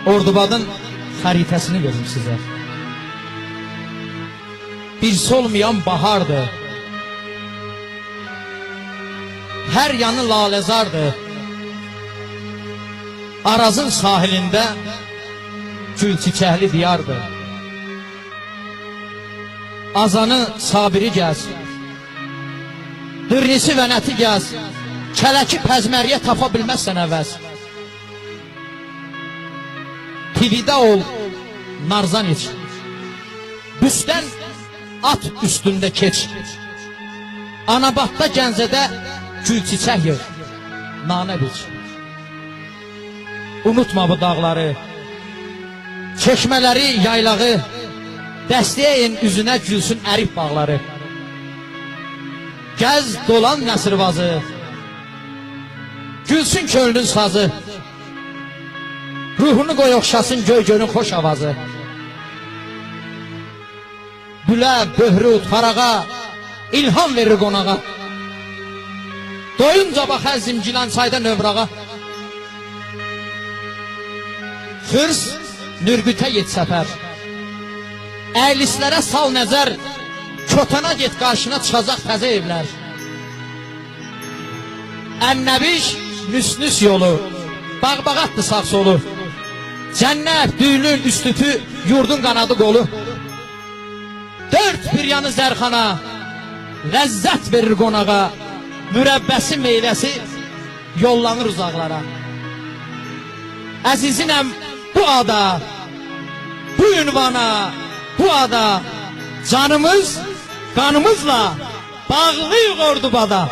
Ordubadın xəritəsini verim sizə. Bir solmayan bahardır, hər yanı lalezardır. Arazın sahilində gül çiçəkli diyardır. Azanı sabiri gəz, dırnisi və nəti gəz, kələki pəzməriyə tapa bilməzsən əvəz. Tividə ol, narzan iç, büstən at üstündə keç. Anabatda Gəncədə gül çiçək yığ, nanə biç. Unutma bu dağları, çeşmələri, yaylağı, dəstəyin üzünə gülsün ərif bağları. Gəz dolan Nəsirvazı, gülsün könlün sazı, ruhunu qoy oxşasın göy-gölün xoş avazı. Bülə, böhrü, farağa, ilham verir qonağa. Doyunca bax əzim gilan çayda növrağa. Xırs, nürgütə yet səfər, əylislərə sal nəzər, kötana get qarşına çıxacaq təzə evlər. Ənnəbiş, nüs-nüs yolu, bağ-bağatdır sağ solu. Cənnət, düylün, üstütü, yurdun qanadı qolu. Dörd bir yanı zərxana, ləzzət verir qonağa. Mürəbbəsi, meyləsi yollanır uzaqlara. Əzizinəm bu ada, bu ünvana, bu ada, canımız, qanımızla bağlıyıq Ordubada.